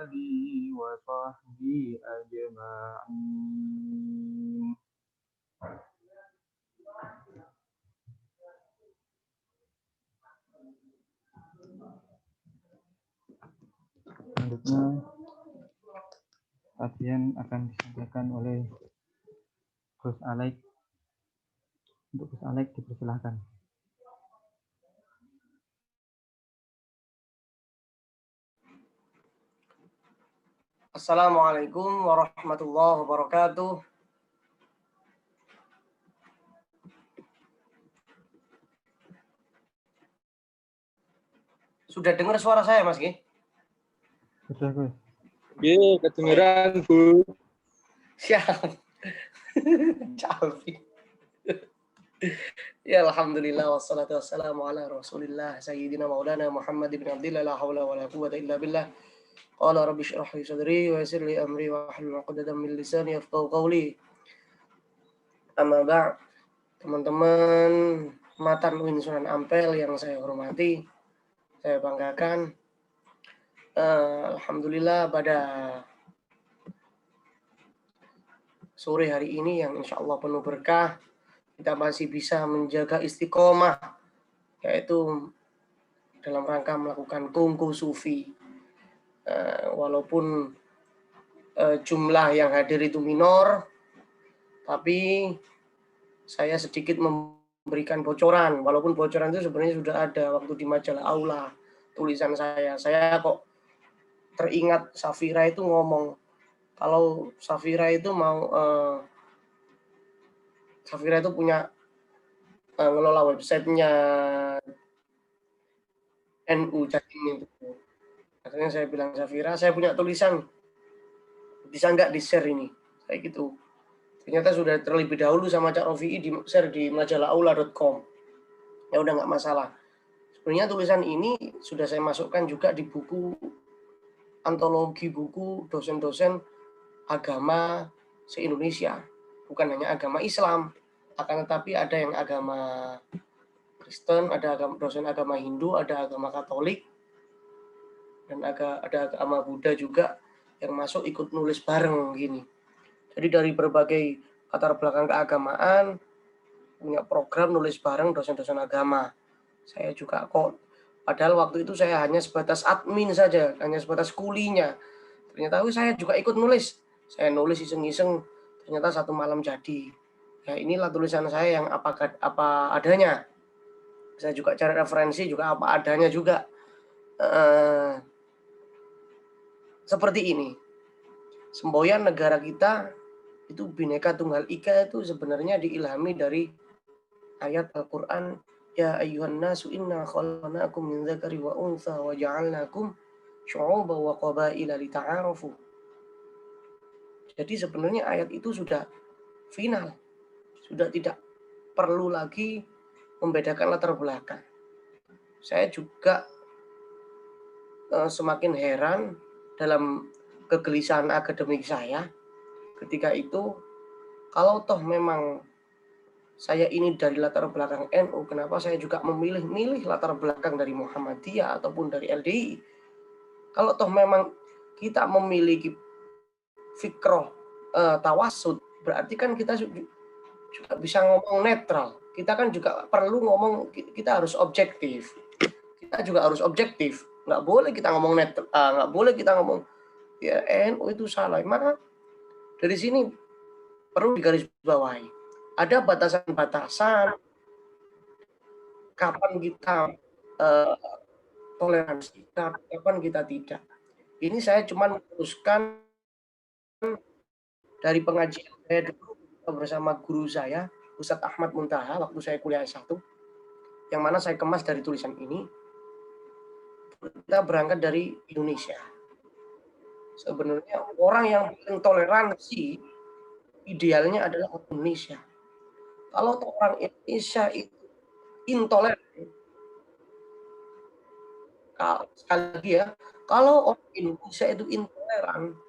آله وصحبه أجمعين. Selanjutnya kajian akan disampaikan oleh Gus Alek. Untuk Gus Alek dipersilahkan. Assalamualaikum warahmatullahi wabarakatuh. Sudah dengar suara saya, Mas Ki? Sudah, Gus. Iya, kedengeran, Bu. Siap. Calvi. Ya alhamdulillah wassalatu wassalamu ala Rasulillah sayyidina maulana Muhammad ibn Abdillah la haula wala quwwata illa billah. Qala rabbi shrah li sadri wa yassir li amri wa hlul 'uqdatam min lisani yafqahu qawli. Amma ba'd. Teman-teman Matan Uin Sunan Ampel yang saya hormati, saya banggakan. Alhamdulillah pada sore hari ini yang insya Allah penuh berkah, kita masih bisa menjaga istiqomah, yaitu dalam rangka melakukan kungku sufi. Walaupun jumlah yang hadir itu minor, tapi saya sedikit memberikan bocoran, walaupun bocoran itu sebenarnya sudah ada waktu di majalah Aula, tulisan saya kok teringat Safira itu ngomong, kalau Safira itu mau Safira itu punya ngelola websitenya NU Jatim itu. Akhirnya saya bilang, Safira, saya punya tulisan, bisa nggak di-share ini? Kayak gitu. Ternyata sudah terlebih dahulu sama Cak Rofi'i di-share di majalahaula.com. Ya udah nggak masalah. Sebenarnya tulisan ini sudah saya masukkan juga di buku antologi buku dosen-dosen agama se-Indonesia. Bukan hanya agama Islam, akan tetapi ada yang agama Kristen, ada dosen agama Hindu, ada agama Katolik, dan ada agama Buddha juga yang masuk ikut nulis bareng gini. Jadi dari berbagai latar belakang keagamaan punya program nulis bareng dosen-dosen agama. Saya juga kok, padahal waktu itu saya hanya sebatas admin saja, hanya sebatas kulinya. Ternyata saya juga ikut nulis. Saya nulis iseng-iseng, ternyata satu malam jadi. Ya inilah tulisan saya yang apa adanya. Saya juga cari referensi juga apa adanya juga. Seperti ini. Semboyan negara kita itu Bhinneka Tunggal Ika itu sebenarnya diilhami dari ayat Al-Quran, ya ayyuhan nasu inna khalaqnakum min dzakari wa untha wa ja'alnakum syu'uban wa qabaila lita'arafu. Jadi sebenarnya ayat itu sudah final. Sudah tidak perlu lagi membedakan latar belakang. Saya juga semakin heran dalam kegelisahan akademik saya ketika itu, kalau toh memang saya ini dari latar belakang NU, kenapa saya juga memilih latar belakang dari Muhammadiyah ataupun dari LDI? Kalau toh memang kita memiliki fikroh tawasud, berarti kan kita juga bisa ngomong netral. Kita kan juga perlu ngomong, kita harus objektif. Kita juga harus objektif. Nggak boleh kita ngomong netral, nggak boleh kita ngomong ya NU itu salah. Maka dari sini perlu digarisbawahi. Ada batasan-batasan kapan kita toleransi, kapan kita tidak. Ini saya cuma meneruskan dari pengajian saya dulu bersama guru saya, Ustadz Ahmad Muntaha, waktu saya kuliah S1, yang mana saya kemas dari tulisan ini. Kita berangkat dari Indonesia. Sebenarnya orang yang paling toleransi idealnya adalah orang Indonesia. Kalau orang Indonesia itu intoleran, sekali lagi ya, kalau orang Indonesia itu intoleran,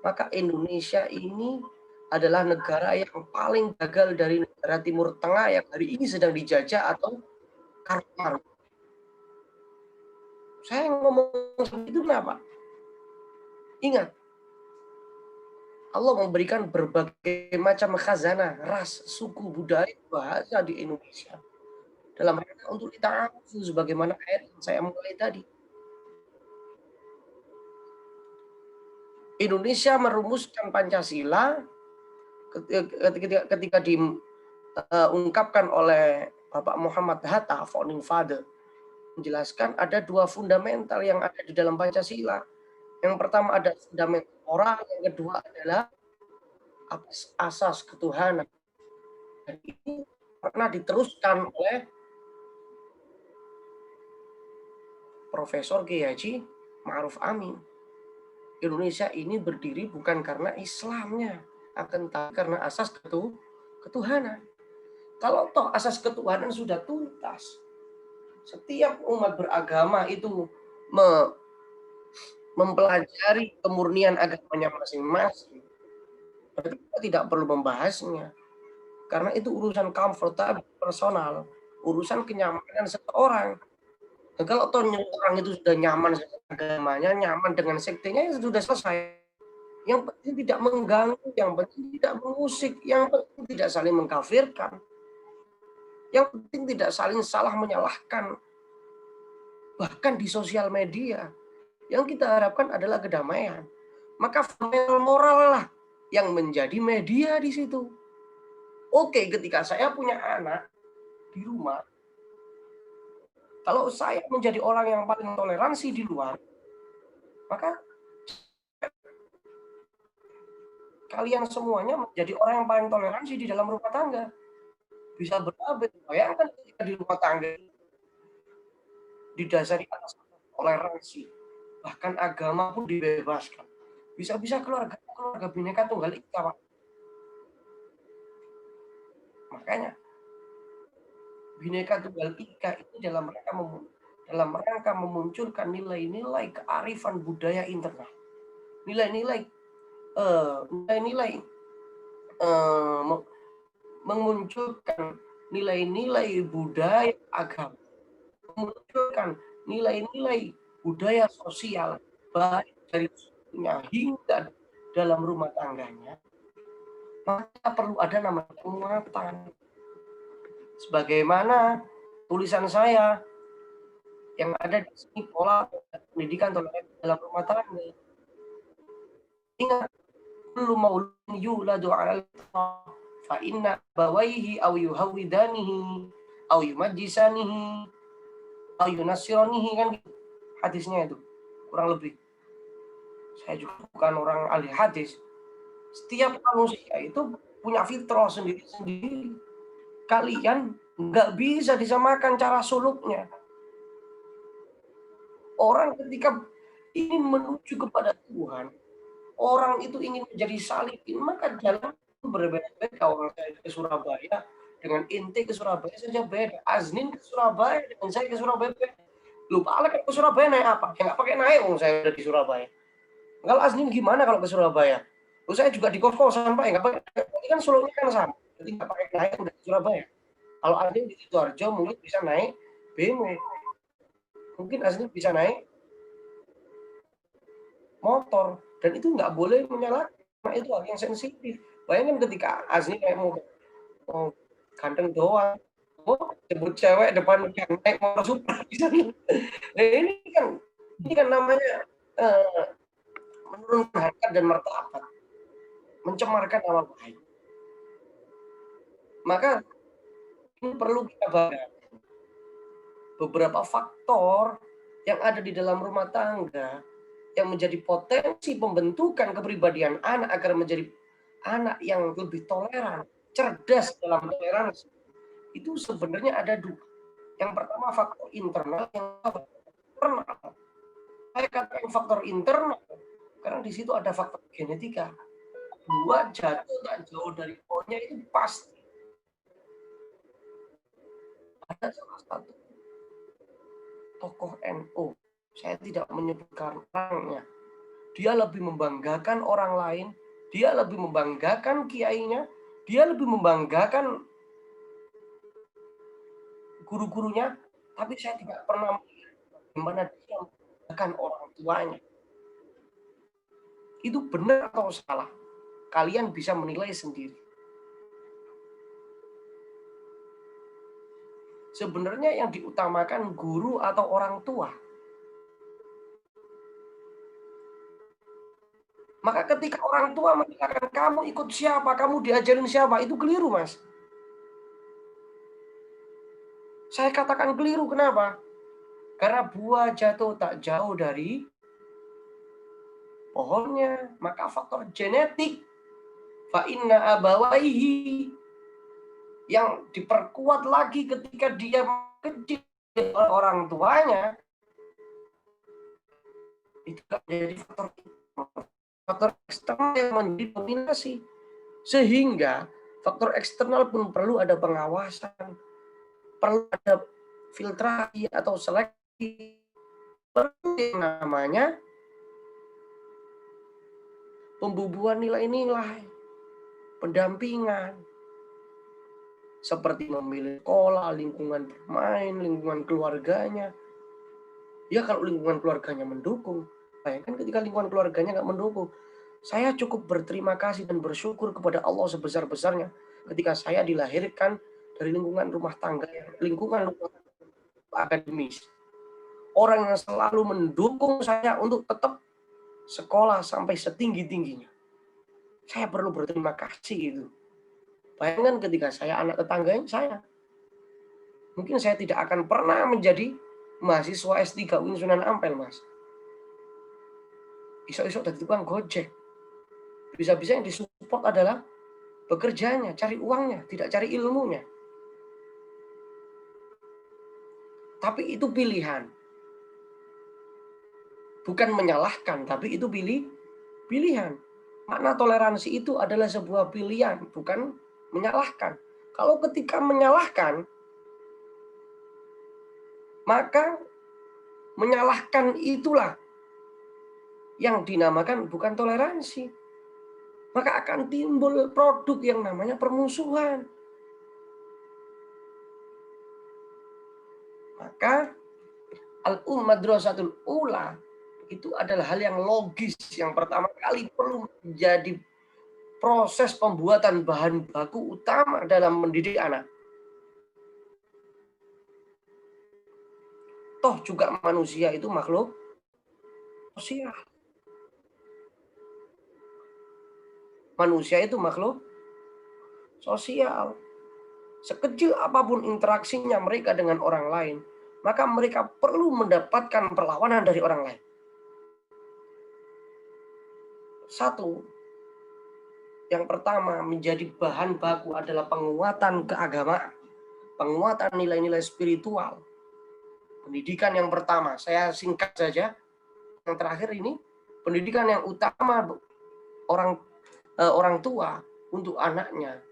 maka Indonesia ini adalah negara yang paling gagal dari negara Timur Tengah yang hari ini sedang dijajah atau karena. Saya ngomong seperti itu kenapa? Ingat, Allah memberikan berbagai macam khazanah, ras, suku, budaya, bahasa di Indonesia. Dalam rangka untuk dita'awuzu sebagaimana ayat yang saya mulai tadi. Indonesia merumuskan Pancasila ketika diungkapkan oleh Bapak Muhammad Hatta, founding father, menjelaskan ada dua fundamental yang ada di dalam Pancasila. Yang pertama ada fundamental moral, yang kedua adalah asas ketuhanan. Dan ini pernah diteruskan oleh Profesor Kiai Haji Ma'ruf Amin. Indonesia ini berdiri bukan karena Islamnya, akan tapi karena asas ketuhanan. Kalau toh asas ketuhanan sudah tuntas, setiap umat beragama itu mempelajari kemurnian agamanya masing-masing, berarti kita tidak perlu membahasnya. Karena itu urusan comfortable personal, urusan kenyamanan seseorang. Dan kalau toh orang itu sudah nyaman dengan agamanya, nyaman dengan sektenya, ya sudah selesai. Yang penting tidak mengganggu, yang penting tidak mengusik, yang penting tidak saling mengkafirkan, yang penting tidak saling salah menyalahkan. Bahkan di sosial media, yang kita harapkan adalah kedamaian. Maka fundamental moral lah yang menjadi media di situ. Oke, ketika saya punya anak di rumah, kalau saya menjadi orang yang paling toleransi di luar, maka kalian semuanya menjadi orang yang paling toleransi di dalam rumah tangga. Bisa berabad. Bayangkan ketika di rumah tangga didasari atas toleransi, bahkan agama pun dibebaskan. Bisa-bisa keluarga Bhinneka Tunggal Ika, Pak. Makanya Bhinneka Tunggal Ika itu dalam rangka memunculkan nilai-nilai kearifan budaya internal, nilai-nilai memunculkan nilai-nilai budaya agama, memunculkan nilai-nilai budaya sosial baik dari sukunya hingga dalam rumah tangganya. Maka perlu ada namanya penguatan. Sebagaimana tulisan saya yang ada di sini, pola pendidikan toleransi dalam rumah tangga. Ingat, kullu mauludin yuladu 'alal fitrah fa inna bawaihi aw yuhawidanihi aw yumajjisanihi aw yunassiranihi, kan hadisnya itu kurang lebih. Saya juga bukan orang ahli hadis. Setiap manusia itu punya fitrah sendiri-sendiri. Kalian nggak bisa disamakan cara suluknya. Orang ketika ingin menuju kepada Tuhan, orang itu ingin menjadi salikin, maka jalan itu berbeda-beda. Orang saya ke Surabaya dengan inti ke Surabaya saja beda. Aznin ke Surabaya dengan saya ke Surabaya beda. Lupa Alek ke Surabaya naik apa? Ya nggak pakai naik, saya udah di Surabaya. Kalau Aznin gimana kalau ke Surabaya? Saya juga di kos-kosan, Pak, nggak pakai. Ini kan suluknya kan sama. Jadi nggak pakai naik udah di Surabaya. Kalau Aznin di Sidoarjo mungkin bisa naik BMW. Mungkin Aznin bisa naik motor. Dan itu nggak boleh menyalahkan. Nah, itu hal yang sensitif. Bayangkan ketika Aznin kayak mau ganteng doang, jemput cewek depan naik motor super. Nah, ini kan namanya menurunkan harkat dan martabat, mencemarkan nama baik. Maka ini perlu kita bahas beberapa faktor yang ada di dalam rumah tangga yang menjadi potensi pembentukan kepribadian anak agar menjadi anak yang lebih toleran, cerdas dalam toleransi. Itu sebenarnya ada dua. Yang pertama faktor internal, yang faktor eksternal. Saya katakan faktor internal karena di situ ada faktor genetika. Dua jatuh tak jauh dari pohonnya itu pasti. Ada salah satu tokoh NU, saya tidak menyebutkan orangnya. Dia lebih membanggakan orang lain, dia lebih membanggakan kiainya, dia lebih membanggakan guru-gurunya, tapi saya tidak pernah melihat bagaimana dia membanggakan orang tuanya. itu benar atau salah. Kalian bisa menilai sendiri. Sebenarnya yang diutamakan guru atau orang tua. Maka ketika orang tua mengatakan kamu ikut siapa, kamu diajarin siapa, itu keliru, Mas. Saya katakan keliru, kenapa? Karena buah jatuh tak jauh dari pohonnya, maka faktor genetik fa inna abawaihi yang diperkuat lagi ketika dia kecil oleh orang tuanya itu menjadi faktor eksternal yang menjadi dominasi, sehingga faktor eksternal pun perlu ada pengawasan, perlu ada filtrasi atau seleksi, perlu yang namanya pembubuhan nilai-nilai, pendampingan, seperti memilih sekolah, lingkungan bermain, lingkungan keluarganya. Ya kalau lingkungan keluarganya mendukung, bayangkan ketika lingkungan keluarganya nggak mendukung. Saya cukup berterima kasih dan bersyukur kepada Allah sebesar-besarnya ketika saya dilahirkan dari lingkungan rumah tangga, lingkungan akademis. Orang yang selalu mendukung saya untuk tetap sekolah sampai setinggi-tingginya. Saya perlu berterima kasih itu. Bayangkan ketika saya anak tetangganya saya. Mungkin saya tidak akan pernah menjadi mahasiswa S3 UIN Sunan Ampel, Mas. Isok-isok dari tukang gojek. Bisa-bisa yang disupport adalah bekerjanya, cari uangnya, tidak cari ilmunya. Tapi itu pilihan. Bukan menyalahkan, tapi itu pilihan. Makna toleransi itu adalah sebuah pilihan, bukan menyalahkan. Kalau ketika menyalahkan, maka menyalahkan itulah yang dinamakan bukan toleransi. Maka akan timbul produk yang namanya permusuhan. Maka al-madrasatul ula itu adalah hal yang logis yang pertama kali perlu menjadi proses pembuatan bahan baku utama dalam mendidik anak. Toh juga manusia itu makhluk sosial. Manusia itu makhluk sosial. Sekecil apapun interaksinya mereka dengan orang lain, maka mereka perlu mendapatkan perlawanan dari orang lain. Satu, yang pertama menjadi bahan baku adalah penguatan keagamaan, penguatan nilai-nilai spiritual. Pendidikan yang pertama, saya singkat saja, yang terakhir ini, pendidikan yang utama orang tua untuk anaknya.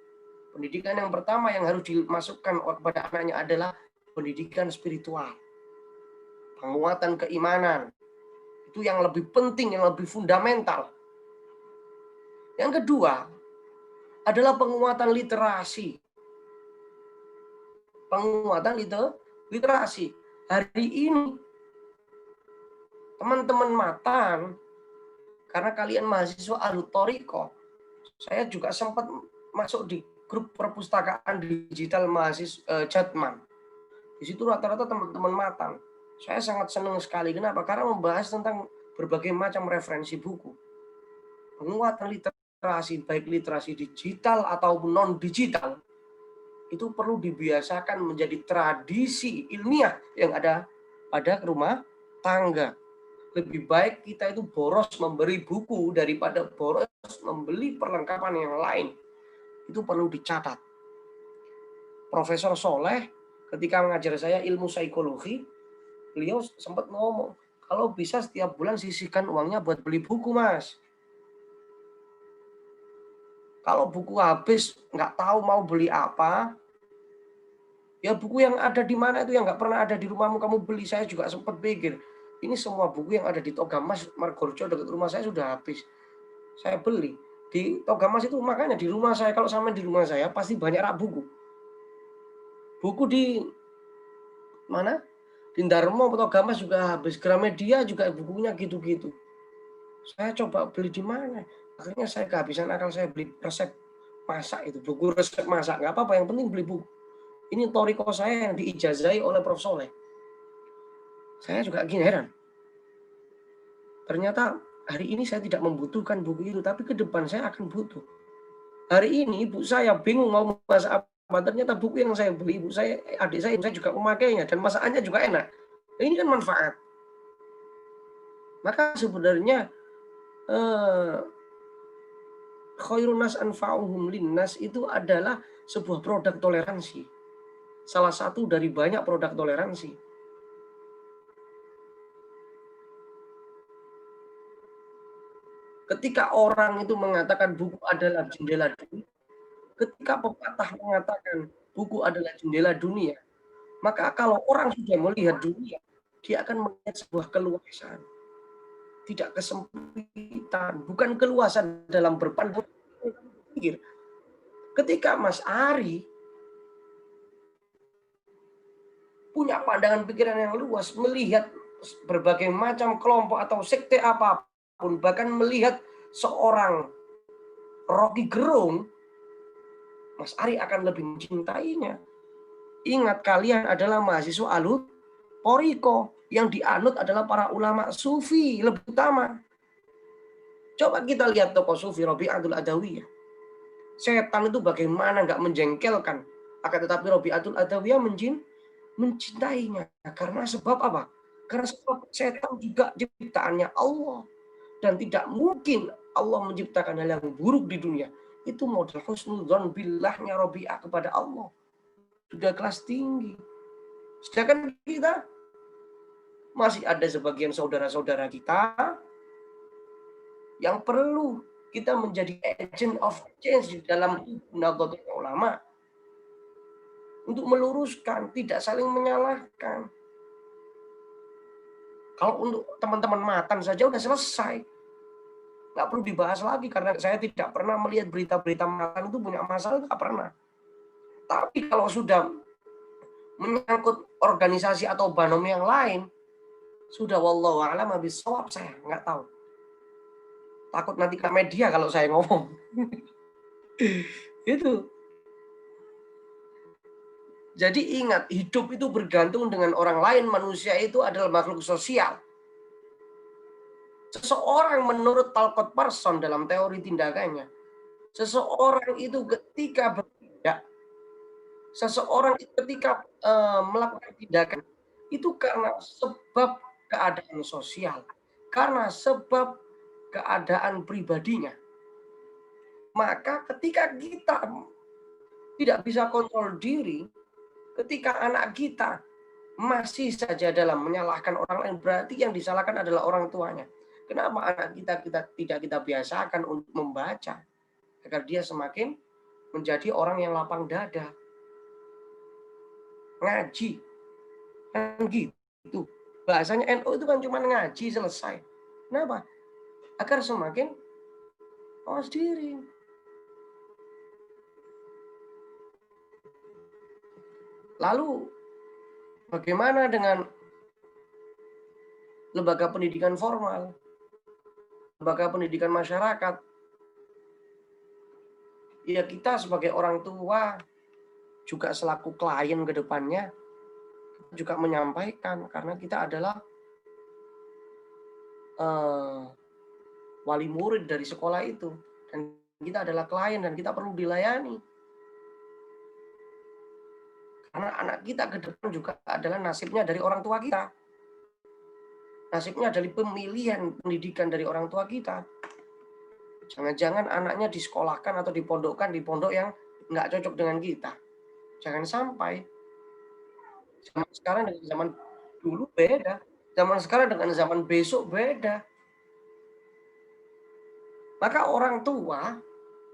Pendidikan yang pertama yang harus dimasukkan kepada anaknya adalah pendidikan spiritual. Penguatan keimanan. Itu yang lebih penting, yang lebih fundamental. Yang kedua adalah penguatan literasi. Penguatan literasi. Hari ini teman-teman matan, karena kalian mahasiswa Ahlu Thoriqah, saya juga sempat masuk di grup perpustakaan digital mahasiswa Jatman. Di situ rata-rata teman-teman matan. Saya sangat senang sekali. Kenapa? Karena membahas tentang berbagai macam referensi buku. Penguatan literasi, baik literasi digital ataupun non-digital, itu perlu dibiasakan menjadi tradisi ilmiah yang ada pada rumah tangga. Lebih baik kita itu boros memberi buku daripada boros membeli perlengkapan yang lain. Itu perlu dicatat. Profesor Soleh ketika mengajar saya ilmu psikologi, beliau sempat ngomong, kalau bisa setiap bulan sisihkan uangnya buat beli buku, Mas. Kalau buku habis, nggak tahu mau beli apa, ya buku yang ada di mana itu yang nggak pernah ada di rumahmu kamu beli. Saya juga sempat pikir, ini semua buku yang ada di Togamas Margorjo dekat rumah saya sudah habis. Saya beli. Di Togamas itu makanya di rumah saya, kalau sampai di rumah saya pasti banyak rak buku. Buku di mana? Di Darmo, Togamas juga habis. Gramedia juga bukunya gitu-gitu. Saya coba beli di mana? Akhirnya saya kehabisan akal, saya beli resep masak itu, buku resep masak. Nggak apa-apa, yang penting beli buku. Ini toriko saya yang diijazahi oleh Prof. Soleh. Saya juga gini heran. Ternyata hari ini saya tidak membutuhkan buku itu, tapi ke depan saya akan butuh. Hari ini ibu saya bingung mau masak apa. Ternyata buku yang saya beli, ibu saya, adik saya juga memakainya. Dan masakannya juga enak. Ini kan manfaat. Maka sebenarnya khairun nas anfa'uhum linnas itu adalah sebuah produk toleransi. Salah satu dari banyak produk toleransi. Ketika orang itu mengatakan buku adalah jendela dunia, ketika pepatah mengatakan buku adalah jendela dunia, maka kalau orang sudah melihat dunia, dia akan melihat sebuah keluasan. Tidak kesempitan, bukan keluasan dalam berpandang. Ketika Mas Ari punya pandangan pikiran yang luas, melihat berbagai macam kelompok atau sekte apapun, bahkan melihat seorang Rocky Gerung, Mas Ari akan lebih mencintainya. Ingat, kalian adalah mahasiswa Alut Poriko. Yang dianut adalah para ulama sufi lebih utama. Coba kita lihat tokoh sufi Rabi'atul Adawiyah. Setan itu bagaimana nggak menjengkelkan. Akan tetapi Rabi'atul Adawiyah mencintainya. Karena sebab apa? Karena sebab setan juga ciptaannya Allah. Dan tidak mungkin Allah menciptakan hal yang buruk di dunia. Itu model husnudzon billahnya Rabi'ah kepada Allah. Sudah kelas tinggi. Sedangkan kita masih ada sebagian saudara-saudara kita yang perlu kita menjadi agent of change di dalam Nahdlatul Ulama untuk meluruskan, tidak saling menyalahkan. Kalau untuk teman-teman Matan saja udah selesai, nggak perlu dibahas lagi karena saya tidak pernah melihat berita-berita Matan itu punya masalah, nggak pernah. Tapi kalau sudah menyangkut organisasi atau banom yang lain, sudah wallahu a'lam bishawab, saya nggak tahu. Takut nanti ke media kalau saya ngomong. Itu. Jadi ingat, hidup itu bergantung dengan orang lain. Manusia itu adalah makhluk sosial. Seseorang menurut Talcott Parsons dalam teori tindakannya, seseorang itu ketika bertindak, seseorang itu ketika melakukan tindakan, itu karena sebab keadaan sosial, karena sebab keadaan pribadinya. Maka ketika kita tidak bisa kontrol diri, ketika anak kita masih saja dalam menyalahkan orang lain, berarti yang disalahkan adalah orang tuanya. Kenapa anak kita tidak kita biasakan untuk membaca agar dia semakin menjadi orang yang lapang dada, ngaji, kan gitu. Bahasanya NU itu kan cuma ngaji selesai. Kenapa? Agar semakin awas diri. Lalu bagaimana dengan lembaga pendidikan formal, lembaga pendidikan masyarakat? Ya kita sebagai orang tua, juga selaku klien ke depannya, juga menyampaikan, karena kita adalah wali murid dari sekolah itu. Dan kita adalah klien dan kita perlu dilayani. Karena anak kita ke depan juga adalah nasibnya dari orang tua kita. Nasibnya dari pemilihan pendidikan dari orang tua kita. Jangan-jangan anaknya disekolahkan atau dipondokkan di pondok yang nggak cocok dengan kita. Jangan sampai. Zaman sekarang dengan zaman dulu beda. Zaman sekarang dengan zaman besok beda. Maka orang tua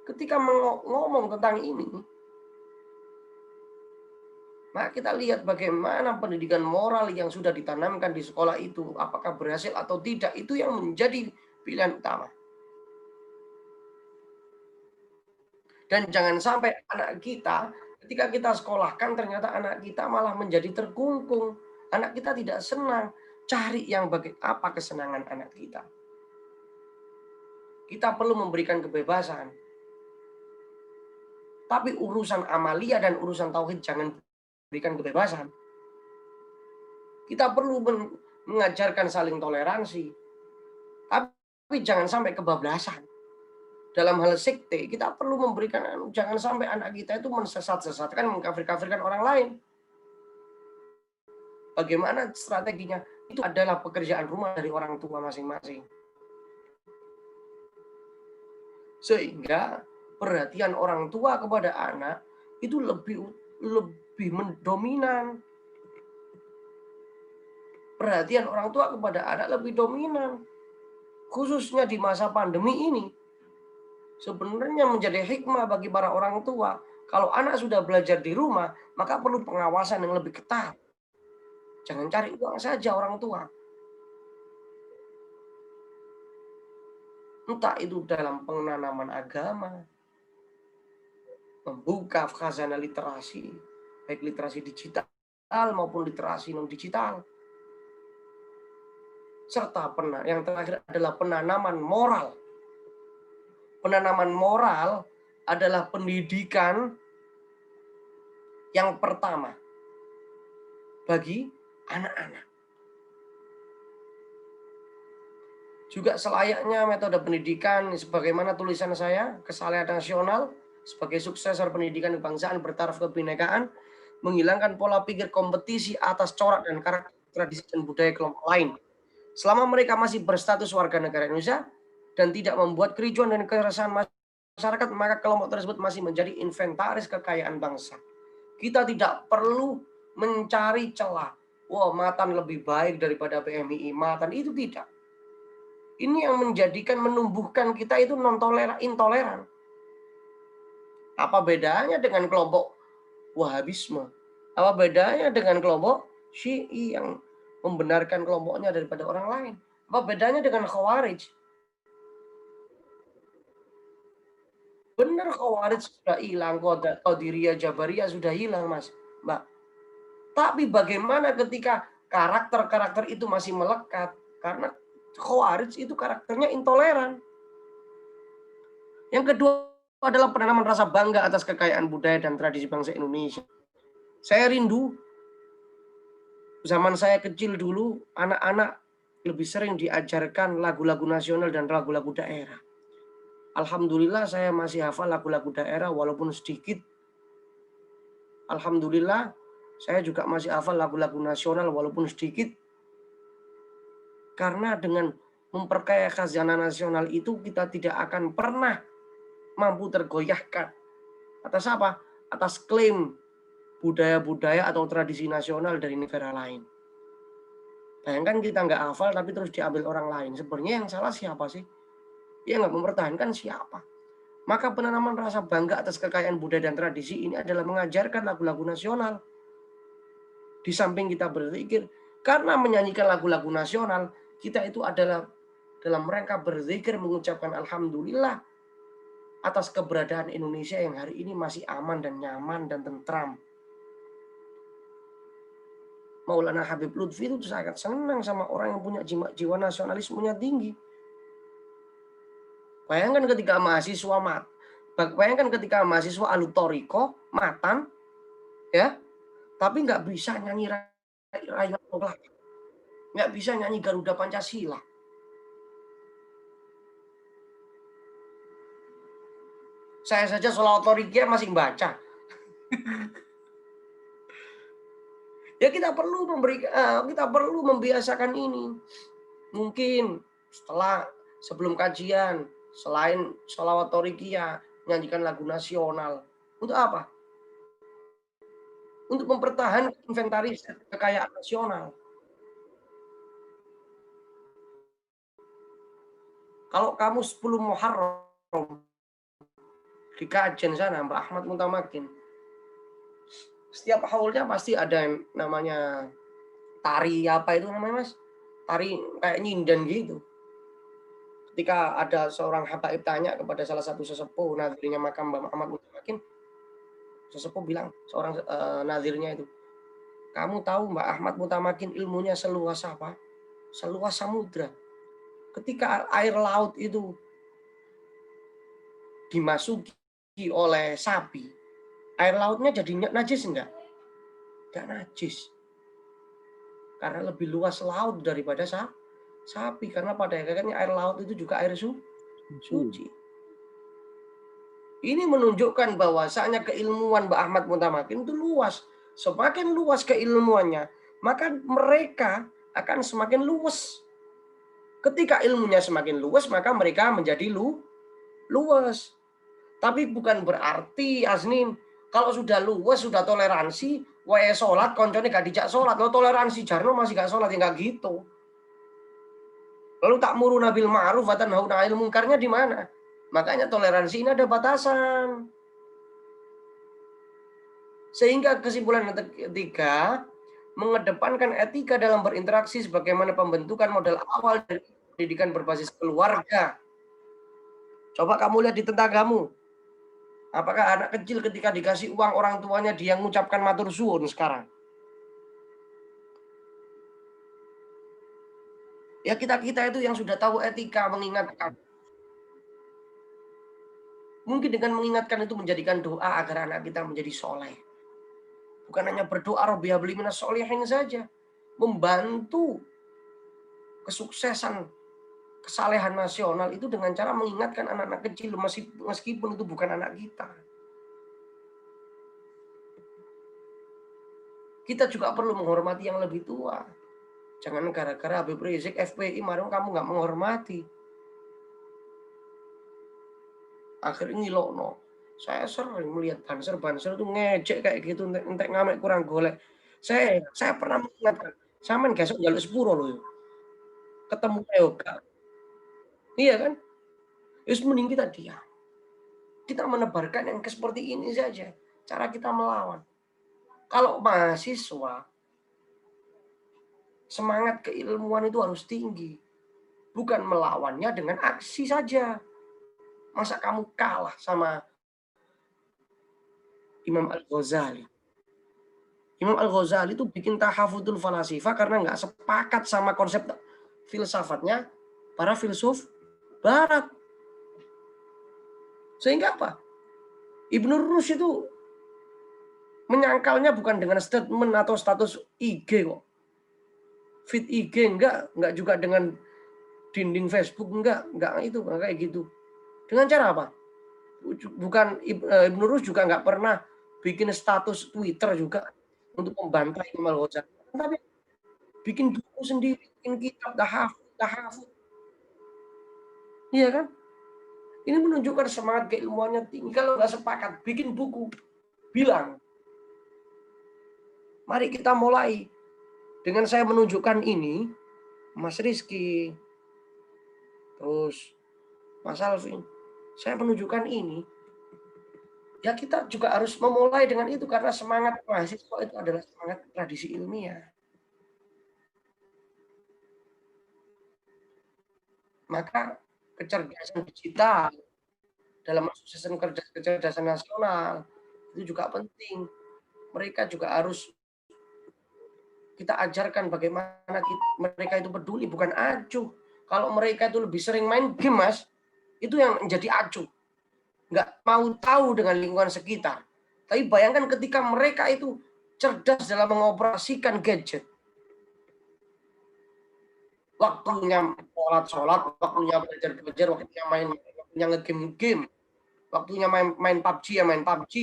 ketika ngomong tentang ini, maka kita lihat bagaimana pendidikan moral yang sudah ditanamkan di sekolah itu, apakah berhasil atau tidak, itu yang menjadi pilihan utama. Dan jangan sampai anak kita, ketika kita sekolahkan, ternyata anak kita malah menjadi terkungkung. Anak kita tidak senang. Cari yang apa kesenangan anak kita. Kita perlu memberikan kebebasan. Tapi urusan amalia dan urusan tauhid jangan berikan kebebasan. Kita perlu mengajarkan saling toleransi. Tapi jangan sampai kebablasan. Dalam hal sekte, kita perlu memberikan, jangan sampai anak kita itu mensesat-sesatkan, mengkafir-kafirkan orang lain. Bagaimana strateginya? Itu adalah pekerjaan rumah dari orang tua masing-masing. Sehingga perhatian orang tua kepada anak itu lebih dominan. Perhatian orang tua kepada anak lebih dominan. Khususnya di masa pandemi ini. Sebenarnya menjadi hikmah bagi para orang tua. Kalau anak sudah belajar di rumah, maka perlu pengawasan yang lebih ketat. Jangan cari uang saja orang tua. Entah itu dalam penanaman agama, membuka khazanah literasi, baik literasi digital maupun literasi non-digital. Serta yang terakhir adalah penanaman moral. Penanaman moral adalah pendidikan yang pertama bagi anak-anak. Juga selayaknya metode pendidikan sebagaimana tulisan saya, Kesalahan Nasional sebagai suksesor pendidikan kebangsaan bertaraf kebinekaan, menghilangkan pola pikir kompetisi atas corak dan karakter tradisi dan budaya kelompok lain. Selama mereka masih berstatus warga negara Indonesia dan tidak membuat kericuan dan keresahan masyarakat, maka kelompok tersebut masih menjadi inventaris kekayaan bangsa. Kita tidak perlu mencari celah. Wah, Matan lebih baik daripada PMII. Matan itu tidak. Ini yang menumbuhkan kita itu intoleran. Apa bedanya dengan kelompok Wahabisme? Apa bedanya dengan kelompok Syi'i yang membenarkan kelompoknya daripada orang lain? Apa bedanya dengan Khawarij? Benar Khawarij sudah hilang, Qadiriyah, Jabariyah sudah hilang, Mas, Mbak. Tapi bagaimana ketika karakter-karakter itu masih melekat? Karena Khawarij itu karakternya intoleran. Yang kedua adalah penanaman rasa bangga atas kekayaan budaya dan tradisi bangsa Indonesia. Saya rindu zaman saya kecil dulu, anak-anak lebih sering diajarkan lagu-lagu nasional dan lagu-lagu daerah. Alhamdulillah saya masih hafal lagu-lagu daerah walaupun sedikit. Alhamdulillah saya juga masih hafal lagu-lagu nasional walaupun sedikit. Karena dengan memperkaya khazanah nasional itu kita tidak akan pernah mampu tergoyahkan. Atas apa? Atas klaim budaya-budaya atau tradisi nasional dari negara lain. Bayangkan kita nggak hafal tapi terus diambil orang lain. Sebenarnya yang salah siapa sih? Dia nggak mempertahankan siapa. Maka penanaman rasa bangga atas kekayaan budaya dan tradisi ini adalah mengajarkan lagu-lagu nasional. Di samping kita berzikir, karena menyanyikan lagu-lagu nasional, kita itu adalah dalam rangka berzikir mengucapkan alhamdulillah atas keberadaan Indonesia yang hari ini masih aman dan nyaman dan tentram. Maulana Habib Lutfi itu sangat senang sama orang yang punya jiwa nasionalismenya tinggi. Bayangkan ketika mahasiswa Alutoriko, Matan, ya, tapi nggak bisa nyanyi Rayuan Kelak, nggak bisa nyanyi Garuda Pancasila. Saya saja sholawat Torikiyah masih baca. Ya kita perlu membiasakan ini. Mungkin sebelum kajian, selain sholawat Torikiyah, nyanyikan lagu nasional. Untuk apa? Untuk mempertahankan inventaris kekayaan nasional. Kalau kamu 10 Muharram di kajian sana, Mbak Ahmad Mutamakin, setiap haulnya pasti ada yang namanya tari apa itu namanya, Mas? Tari kayak nyinden gitu. Ketika ada seorang habaib tanya kepada salah satu sesepuh nazirnya makam Mbak Ahmad Mutamakin, sesepuh bilang, seorang nazirnya itu, kamu tahu Mbak Ahmad Mutamakin ilmunya seluas apa? Seluas samudra. Ketika air laut itu dimasuki oleh sapi, air lautnya jadi najis enggak? Enggak najis. Karena lebih luas laut daripada sapi. Karena pada akhirnya air laut itu juga air suci. Ini menunjukkan bahwasanya keilmuan Mbak Ahmad Muntamakin itu luas. Semakin luas keilmuannya, maka mereka akan semakin luas. Ketika ilmunya semakin luas, maka mereka menjadi luas. Tapi bukan berarti, Aznin, kalau sudah luas, sudah toleransi, wae sholat, koncone gak dijak sholat. Lo toleransi, jarno masih gak sholat, ya gak gitu. Lalu ta'muruna bil ma'ruf wa tanhauna 'anil munkarnya di mana? Makanya toleransi ini ada batasan. Sehingga kesimpulan yang ketiga, mengedepankan etika dalam berinteraksi sebagaimana pembentukan model awal dari pendidikan berbasis keluarga. Coba kamu lihat di tetanggamu. Apakah anak kecil ketika dikasih uang orang tuanya dia mengucapkan matur suwun sekarang? Ya kita-kita itu yang sudah tahu etika mengingatkan. Mungkin dengan mengingatkan itu menjadikan doa agar anak kita menjadi soleh. Bukan hanya berdoa Rabbi habli minas sholihin saja. Membantu kesuksesan kesalehan nasional itu dengan cara mengingatkan anak-anak kecil meskipun itu bukan anak kita. Kita juga perlu menghormati yang lebih tua. Jangan gara-gara Habib Rizik FPI marung kamu nggak menghormati. Akhirnya ngilokno. Saya sering melihat banser itu ngejek kayak gitu, entek ngamek kurang golek. Saya pernah mengingatkan, sampean gesok njaluk sepuro lho. Ketemu yoga. Iya kan? Wis mending kita diam. Kita menebarkan yang seperti ini saja. Cara kita melawan. Kalau mahasiswa, semangat keilmuan itu harus tinggi. Bukan melawannya dengan aksi saja. Masa kamu kalah sama Imam Al-Ghazali? Imam Al-Ghazali itu bikin tahafudul falasifah karena nggak sepakat sama konsep filsafatnya para filsuf Barat. Sehingga apa? Ibnu Rushd itu menyangkalnya bukan dengan statement atau status IG kok. Feed IG enggak juga dengan dinding Facebook enggak itu enggak kayak gitu. Dengan cara apa? Bukan Ibnu Rushd juga enggak pernah bikin status Twitter juga untuk membantai Imam Al-Ghazali. Tapi bikin buku sendiri, bikin kitab tahafud. Iya kan? Ini menunjukkan semangat keilmuannya tinggi. Kalau nggak sepakat, bikin buku. Bilang. Mari kita mulai. Dengan saya menunjukkan ini, Mas Rizky, terus Mas Alvin, saya menunjukkan ini. Ya kita juga harus memulai dengan itu karena semangat mahasiswa itu adalah semangat tradisi ilmiah. Maka kecerdasan digital dalam sistem kecerdasan nasional itu juga penting. Mereka juga harus kita ajarkan bagaimana mereka itu peduli, bukan acuh. Kalau mereka itu lebih sering main game, Mas, itu yang menjadi acuh. Nggak mau tahu dengan lingkungan sekitar. Tapi bayangkan ketika mereka itu cerdas dalam mengoperasikan gadget. Waktunya sholat, waktunya belajar, waktunya nge-game, waktunya main PUBG,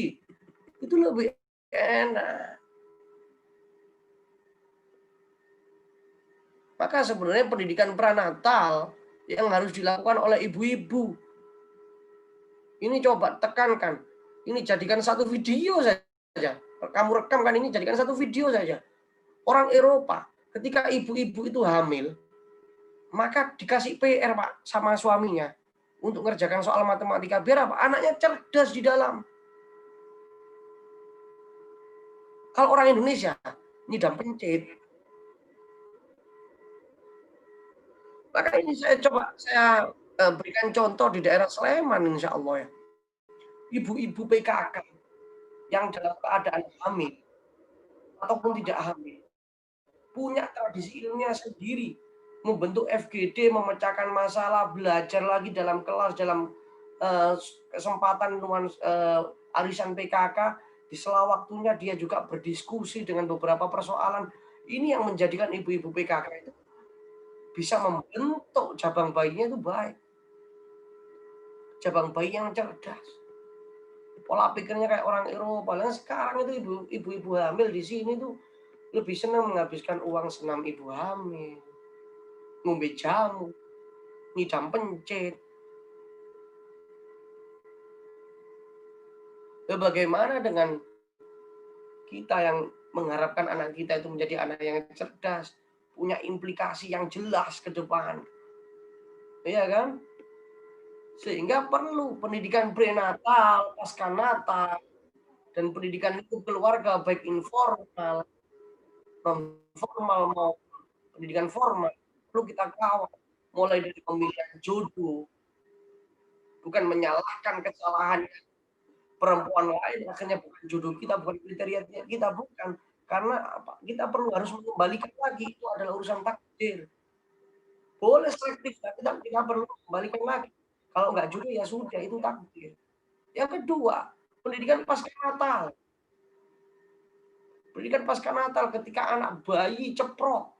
itu lebih enak. Maka sebenarnya pendidikan pranatal yang harus dilakukan oleh ibu-ibu. Ini coba tekankan. Ini jadikan satu video saja. Kamu rekam kan ini jadikan satu video saja. Orang Eropa ketika ibu-ibu itu hamil, maka dikasih PR Pak sama suaminya untuk ngerjakan soal matematika biar apa? Anaknya cerdas di dalam. Kalau orang Indonesia nyidam pencit. Maka ini saya berikan contoh di daerah Sleman insya Allah ya. Ibu-ibu PKK yang dalam keadaan hamil ataupun tidak hamil punya tradisi ilmiah sendiri, membentuk FGD, memecahkan masalah, belajar lagi dalam kelas, dalam kesempatan arisan PKK, di sela waktunya dia juga berdiskusi dengan beberapa persoalan. Ini yang menjadikan ibu-ibu PKK itu bisa membentuk cabang bayinya itu baik. Cabang bayi yang cerdas. Pola pikirnya kayak orang Eropa. Nah, sekarang itu ibu-ibu hamil di sini tuh lebih senang menghabiskan uang senam ibu hamil, ngombe jamu, ngidam pencit. Bagaimana dengan kita yang mengharapkan anak kita itu menjadi anak yang cerdas, punya implikasi yang jelas ke depan. Iya kan? Sehingga perlu pendidikan prenatal, pasca natal, dan pendidikan itu keluarga baik informal, non formal maupun pendidikan formal perlu kita kawal mulai dari pemilihan jodoh, bukan menyalahkan kesalahan perempuan lain akhirnya bukan jodoh kita, bukan kriteria kita, bukan, karena apa, kita perlu harus mengembalikan lagi, itu adalah urusan takdir. Boleh selektif, tapi kita perlu kembalikan lagi. Kalau nggak jodoh ya sudah, itu takdir. Yang kedua, pendidikan pasca natal. Pendidikan pasca natal ketika anak bayi ceprok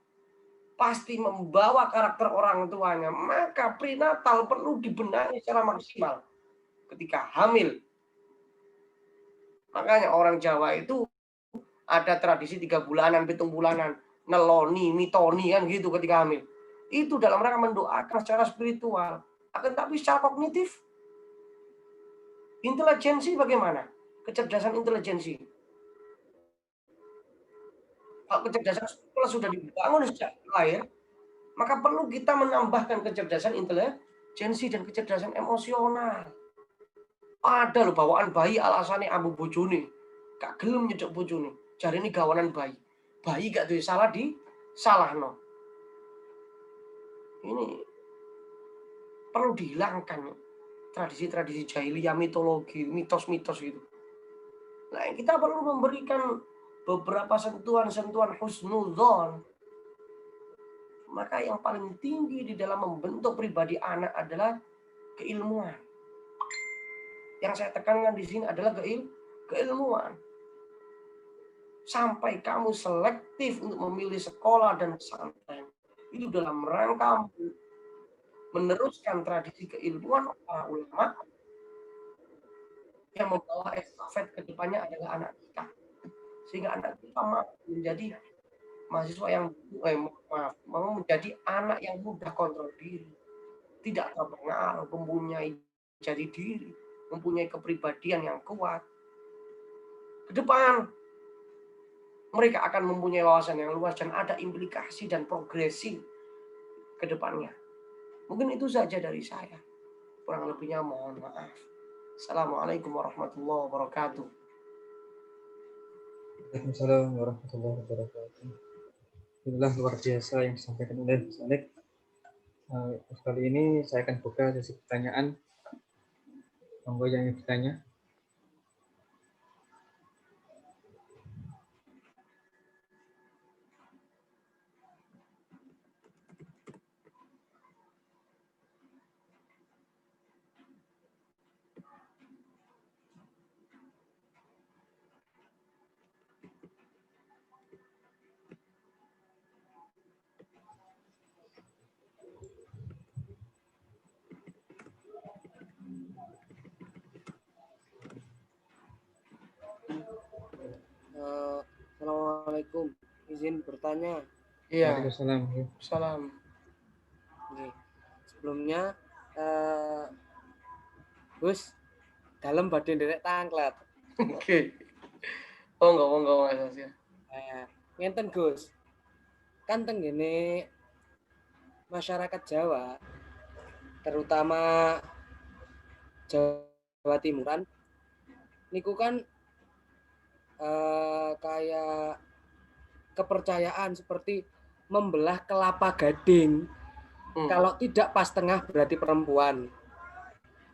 pasti membawa karakter orang tuanya, maka prenatal perlu dibenahi secara maksimal ketika hamil. Makanya orang Jawa itu ada tradisi 3 bulanan, 7 bulanan, neloni, mitoni kan gitu ketika hamil. Itu dalam rangka mendoakan secara spiritual. Akan tapi secara kognitif, intelijensi bagaimana? Kecerdasan intelijensi. Kalau kecerdasan spiritual sudah dibangun sejak lahir, maka perlu kita menambahkan kecerdasan intelijensi dan kecerdasan emosional. Ada loh bawaan bayi alasannya ambu bojone, gak gelem nyedek bojone. Jari ini gawanan bayi. Bayi gak tuh salah di salah no. Ini perlu dihilangkan tradisi-tradisi jahiliyah, mitologi, mitos-mitos gitu. Nah, kita perlu memberikan beberapa sentuhan-sentuhan husnudzon. Maka yang paling tinggi di dalam membentuk pribadi anak adalah keilmuan. Yang saya tekankan di sini adalah keilmuan. Sampai kamu selektif untuk memilih sekolah dan pesantren. Itu dalam rangka meneruskan tradisi keilmuan para ulama yang membawa estafet ke depannya adalah anak kita. Sehingga anak kita menjadi mahasiswa yang menjadi anak yang mudah kontrol diri, tidak terpengaruh, mempunyai jati diri, mempunyai kepribadian yang kuat. Ke depan mereka akan mempunyai wawasan yang luas dan ada implikasi dan progresi ke depannya. Mungkin itu saja dari saya. Kurang lebihnya mohon maaf. Assalamualaikum warahmatullahi wabarakatuh. Waalaikumsalam warahmatullahi wabarakatuh. Inilah luar biasa yang disampaikan oleh Mas Alex. Kali ini saya akan buka sesi pertanyaan. Monggo yang ingin bertanya. Assalamualaikum, izin bertanya. Iya. Waalaikumsalam. Salam. Oke. Sebelumnya, Gus, dalam badhe nderek tangklet. Oke. Monggo Mas ya. Ngenten Gus, kan tenggene masyarakat Jawa, terutama Jawa Timuran, niku kan kayak kepercayaan seperti membelah kelapa gading. Kalau tidak pas tengah berarti perempuan.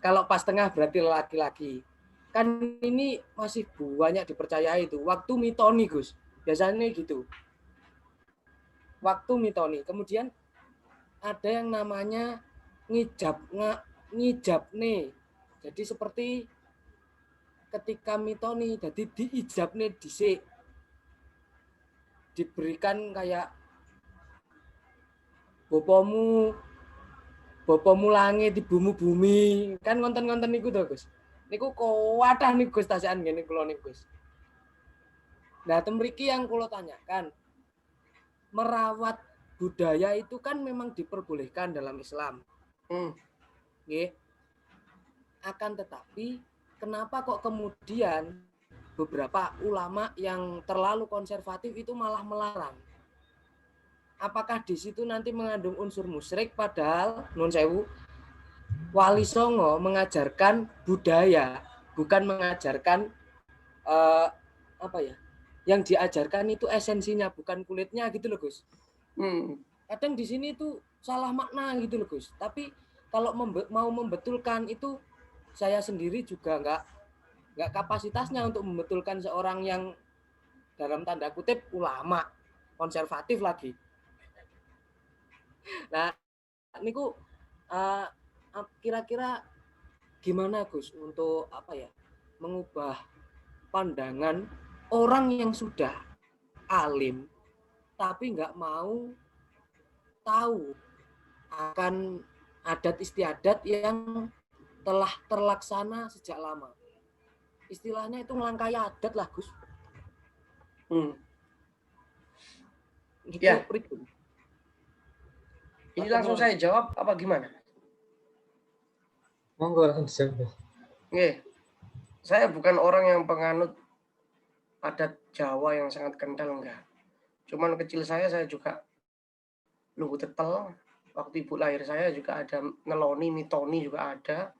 Kalau pas tengah berarti laki-laki. Kan ini masih banyak dipercayai itu. Waktu mitoni, Gus. Biasanya gitu. Waktu mitoni. Kemudian ada yang namanya ngijab nih. Jadi seperti ketika mitoni, jadi diijabne dhisik. Diberikan kayak bopomu langit, ibumu bumi. Kan konten-konten niku to, Gus. Niku kuwatah nih Gus tasekan ngene kula niku, Gus. Nah, temriki yang kula tanyakan, merawat budaya itu kan memang diperbolehkan dalam Islam. Nggih. Akan tetapi kenapa kok kemudian beberapa ulama yang terlalu konservatif itu malah melarang? Apakah di situ nanti mengandung unsur musyrik, padahal nun sewu Wali Songo mengajarkan budaya, bukan mengajarkan apa ya? Yang diajarkan itu esensinya, bukan kulitnya gitu loh, Gus. Kadang di sini itu salah makna gitu loh, Gus. Tapi kalau mau membetulkan itu, saya sendiri juga nggak kapasitasnya untuk membetulkan seorang yang dalam tanda kutip ulama, konservatif lagi. Nah, niku kira-kira gimana Gus untuk apa ya, mengubah pandangan orang yang sudah alim tapi nggak mau tahu akan adat istiadat yang telah terlaksana sejak lama. Istilahnya itu ngelangkai adat lah, Gus. Gitu, ya. Ini langsung saya jawab apa gimana? Monggo langsung dijawab. Nggih. Saya bukan orang yang penganut adat Jawa yang sangat kental, enggak. Cuman kecil saya juga nunggu tetel. Waktu ibu lahir saya juga ada neloni, mitoni juga ada.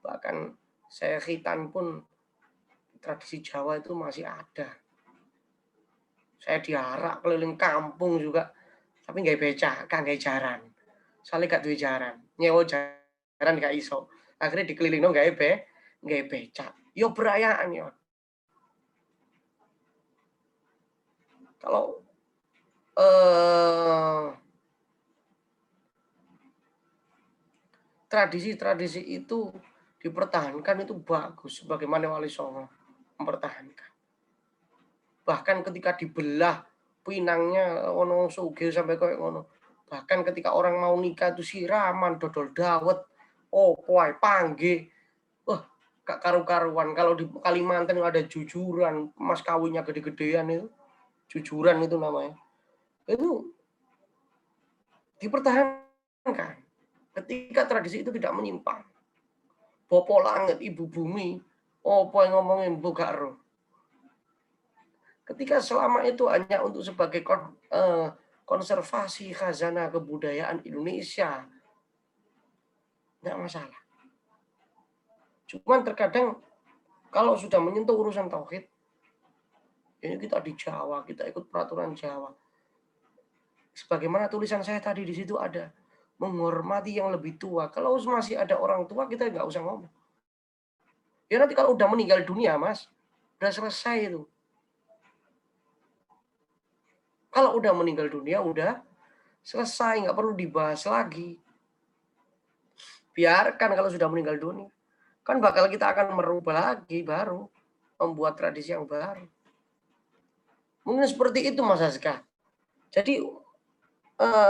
Bahkan saya khitan pun tradisi Jawa itu masih ada. Saya diarak keliling kampung juga. Tapi nggak beca, nggak jaran. Soalnya gak duwe jaran. Nyewa jaran gak iso. Akhirnya dikeliling nggak beca. Yo perayaan yo. Kalau tradisi-tradisi itu dipertahankan itu bagus. Bagaimana Wali Songo mempertahankan. Bahkan ketika dibelah pinangnya ono sugih sampai koyo ngono. Bahkan ketika orang mau nikah itu siraman, dodol dawet, poai panggih. Wah, gak karu-karuan. Kalau di Kalimantan ada jujuran, mas kawinnya gede-gedean itu. Jujuran itu namanya. Itu dipertahankan. Ketika tradisi itu tidak menyimpang. Bopo langit, ibu bumi, poai ngomongin buka roh. Ketika selama itu hanya untuk sebagai konservasi khazanah kebudayaan Indonesia, tidak masalah. Cuman terkadang kalau sudah menyentuh urusan tauhid, ini kita di Jawa, kita ikut peraturan Jawa. Sebagaimana tulisan saya tadi di situ ada, menghormati yang lebih tua. Kalau masih ada orang tua, kita nggak usah ngomong. Ya nanti kalau udah meninggal dunia, Mas, udah selesai itu. Kalau udah meninggal dunia, udah selesai, nggak perlu dibahas lagi. Biarkan kalau sudah meninggal dunia. Kan bakal kita akan merubah lagi, baru membuat tradisi yang baru. Mungkin seperti itu Mas Azka. Jadi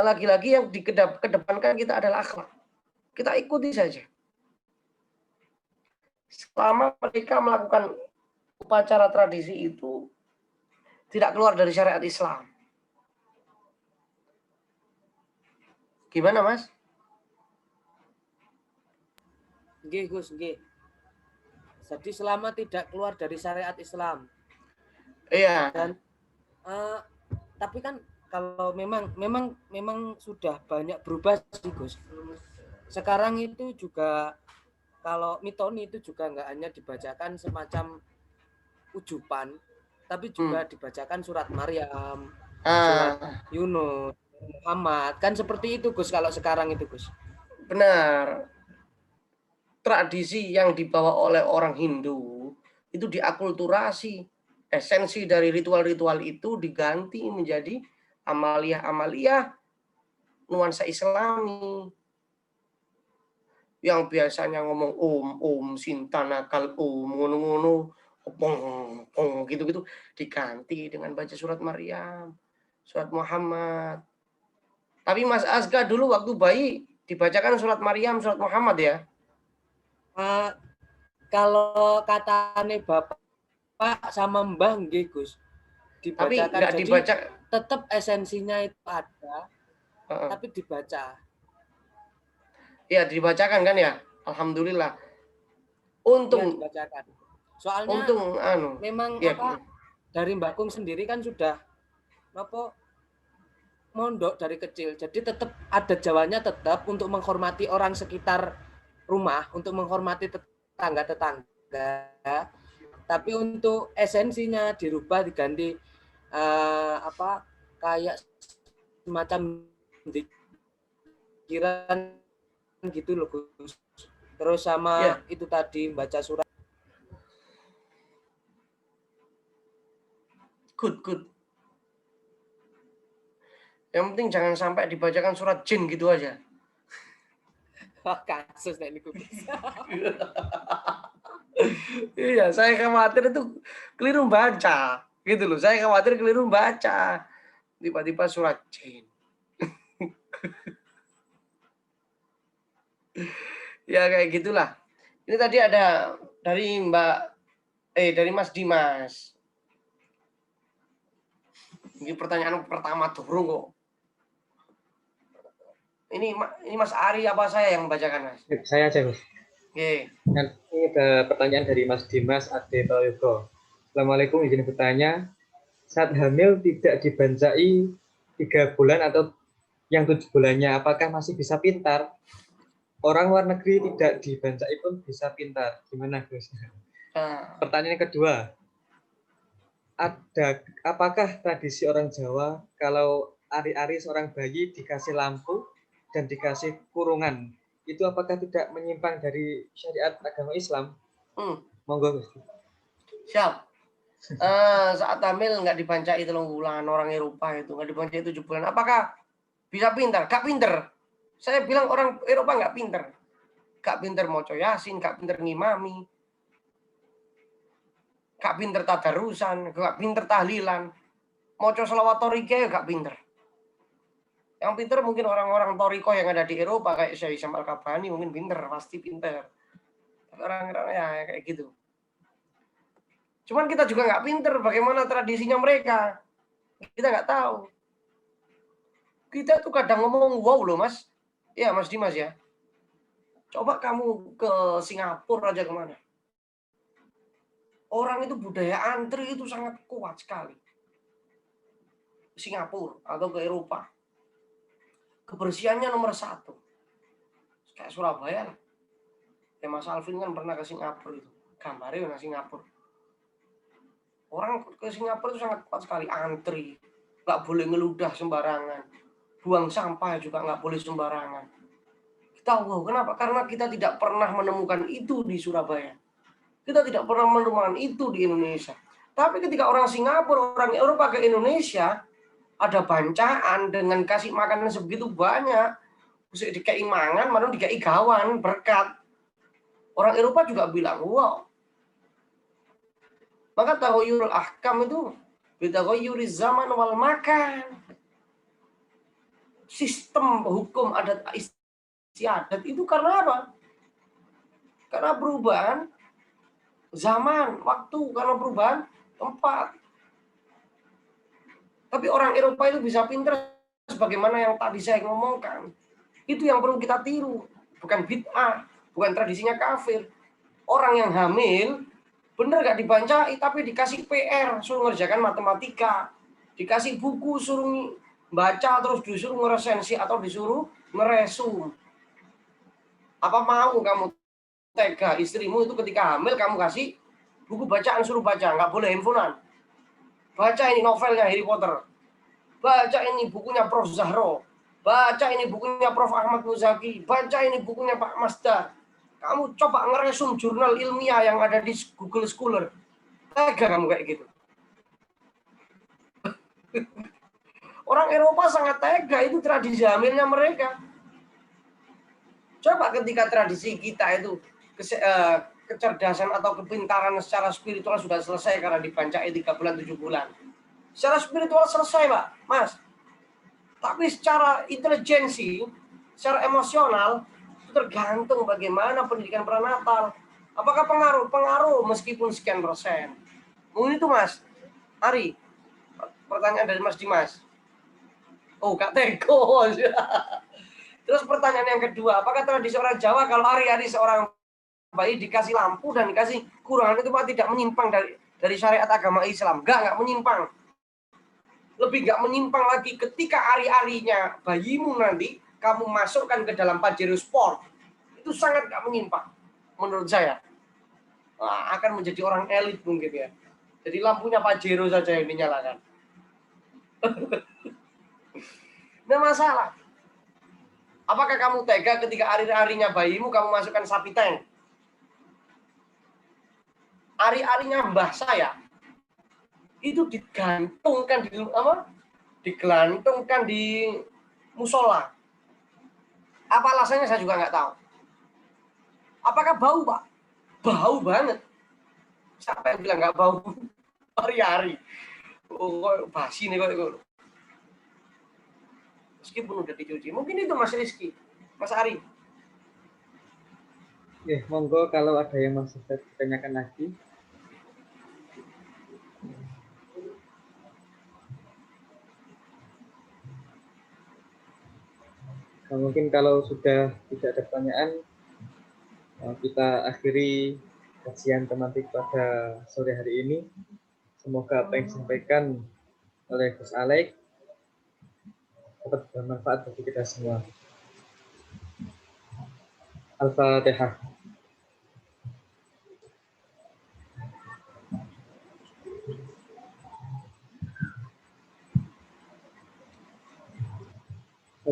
lagi-lagi yang dikedepankan kita adalah akhlak. Kita ikuti saja. Selama mereka melakukan upacara tradisi itu tidak keluar dari syariat Islam. Gimana, Mas? Nggih, Gus, nggih. Jadi selama tidak keluar dari syariat Islam. Iya. Dan tapi kan kalau memang sudah banyak berubah sih, Gus. Sekarang itu juga kalau mitoni itu juga nggak hanya dibacakan semacam ujupan, tapi juga dibacakan surat Maryam, surat Yunus, Muhammad, kan seperti itu Gus kalau sekarang itu Gus. Benar. Tradisi yang dibawa oleh orang Hindu itu diakulturasi. Esensi dari ritual-ritual itu diganti menjadi amalia-amalia nuansa Islami. yang biasanya ngomong sinta nakal ngono-ngono, pong gitu-gitu diganti dengan baca surat Maryam, surat Muhammad. Tapi Mas Asga dulu waktu bayi dibacakan surat Maryam, surat Muhammad ya? Kalau katanya Bapak sama Mbah nggih, Gus, Tapi dibacakan. nggak Jadi dibaca. tetap esensinya itu ada, tapi dibaca. Ya, dibacakan kan ya? Alhamdulillah. Untung dibacakan. Soalnya memang dari Mbak Kung sendiri kan sudah mondok dari kecil. Jadi tetap ada jawanya tetap untuk menghormati orang sekitar rumah, untuk menghormati tetangga-tetangga. Tapi untuk esensinya dirubah, diganti kayak semacam pikiran gitu loh, Gus. Terus sama itu tadi baca surat. Good. Yang penting jangan sampai dibacakan surat jin gitu aja. Kasus nih ini. Iya, saya khawatir itu keliru baca. Gitu loh, saya khawatir keliru baca. Tiba-tiba surat jin. Ya kayak gitulah. Ini tadi ada dari dari Mas Dimas. Ini pertanyaan pertama turun kok. Ini Mas Ari apa saya yang membacakan, Mas? Saya aja, Gus. Oke. Dan ini ada pertanyaan dari Mas Dimas Ade Prayogo. Assalamualaikum, izin bertanya. Saat hamil tidak dibancai 3 bulan atau yang 7 bulannya, apakah masih bisa pintar? Orang luar negeri tidak dibancai pun bisa pintar. Gimana, Gus? Pertanyaan kedua. Apakah tradisi orang Jawa kalau ari-ari seorang bayi dikasih lampu dan dikasih kurungan, itu apakah tidak menyimpang dari syariat agama Islam? Monggo, Gus. Siap. Saat hamil nggak dibancai 3 bulan, orang Eropa itu nggak dibancai 7 bulan. Apakah bisa pintar? Gak pintar. Saya bilang orang Eropa nggak pintar. Gak pintar maca Yasin, gak pintar ngimami, gak pintar tadarusan, gak pintar tahlilan. Maca selawat torike gak pintar. Yang pintar mungkin orang-orang toriko yang ada di Eropa kayak Syekh Hisham Al-Kabani mungkin pintar, pasti pintar. Orang-orang ya kayak gitu. Cuman kita juga nggak pintar bagaimana tradisinya mereka. Kita nggak tahu. Kita tuh kadang ngomong wow loh, Mas. Ya, Mas Dimas ya. Coba kamu ke Singapura aja kemana. Orang itu budaya antri itu sangat kuat sekali. Singapura atau ke Eropa. Kebersihannya nomor 1. Kayak Surabaya lah. Ya Mas Alvin kan pernah ke Singapura itu. Gambarnya ke Singapura. Orang ke Singapura itu sangat kuat sekali. Antri. Nggak boleh ngeludah sembarangan. Buang sampah juga nggak boleh sembarangan. Kita wow, kenapa? Karena kita tidak pernah menemukan itu di Surabaya. Kita tidak pernah menemukan itu di Indonesia. Tapi ketika orang Singapura, orang Eropa ke Indonesia, ada bancaan dengan kasih makanan sebegitu banyak. Bisa dikei mangan, mana dikei gawan, berkat. Orang Eropa juga bilang, wow. Maka tahoyurul ahkam itu bitahoyuri zaman wal makan. Sistem hukum adat istiadat itu karena apa? Karena perubahan zaman, waktu, karena perubahan tempat. Tapi orang Eropa itu bisa pintar sebagaimana yang tadi saya ngomongkan. Itu yang perlu kita tiru. Bukan bid'ah, bukan tradisinya kafir. Orang yang hamil, bener gak dibancai, tapi dikasih PR, suruh ngerjakan matematika. Dikasih buku, suruh baca, terus disuruh ngeresensi atau disuruh ngeresum. Apa mau kamu tega istrimu itu ketika hamil kamu kasih buku bacaan, suruh baca, nggak boleh handphonean. Baca ini novelnya Harry Potter. Baca ini bukunya Prof. Zahro. Baca ini bukunya Prof. Ahmad Muzaki. Baca ini bukunya Pak Masdar. Kamu coba ngeresum jurnal ilmiah yang ada di Google Scholar. Tega kamu kayak gitu. Orang Eropa sangat tega, itu tradisi hamilnya mereka. Coba ketika tradisi kita itu kecerdasan atau kepintaran secara spiritual sudah selesai karena dibancai 3 bulan 7 bulan. Secara spiritual selesai, Pak, Mas. Tapi secara intelijensi, secara emosional itu tergantung bagaimana pendidikan prenatal. Apakah pengaruh? Pengaruh meskipun sekian persen. Mungkin itu, Mas. Ari, pertanyaan dari Mas Dimas. Oh, Kak Teko. Terus pertanyaan yang kedua, apakah tradisi orang Jawa kalau hari-hari seorang bayi dikasih lampu dan dikasih kurangan itu Pak tidak menyimpang dari syariat agama Islam? Enggak menyimpang. Lebih enggak menyimpang lagi ketika hari-harinya bayimu nanti kamu masukkan ke dalam Pajero Sport. Itu sangat enggak menyimpang menurut saya. Nah, akan menjadi orang elit mungkin ya. Jadi lampunya Pajero saja yang dinyalakan. Nah, masalah. Apakah kamu tega ketika hari-harinya bayimu kamu masukkan sapi tank? Hari-harinya mbah saya itu digantungkan digantungkan di musola. Apa alasannya saya juga nggak tahu. Apakah bau, Pak? Bau banget. Siapa yang bilang nggak bau? Hari-hari. Oh, basi nih kok. Meskipun udah dicuci. Mungkin itu Mas Rizky. Mas Ari. Ya, monggo kalau ada yang masih ditanyakan lagi. Nah, mungkin kalau sudah tidak ada pertanyaan, kita akhiri kajian tematik pada sore hari ini. Semoga apa yang disampaikan oleh Gus Alek dapat bermanfaat bagi kita semua. Al-Fatihah.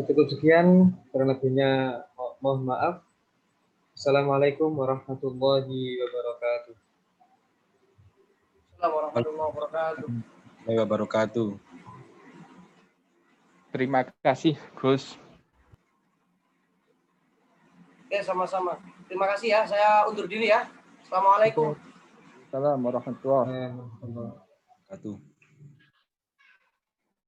Cukup sekian, kurang lebihnya mohon maaf. Assalamualaikum warahmatullahi wabarakatuh. Assalamualaikum warahmatullahi wabarakatuh. Terima kasih, Gus. Oke, sama-sama. Terima kasih ya. Saya undur diri ya. Assalamualaikum. Assalamualaikum warahmatullahi Wabarakatuh.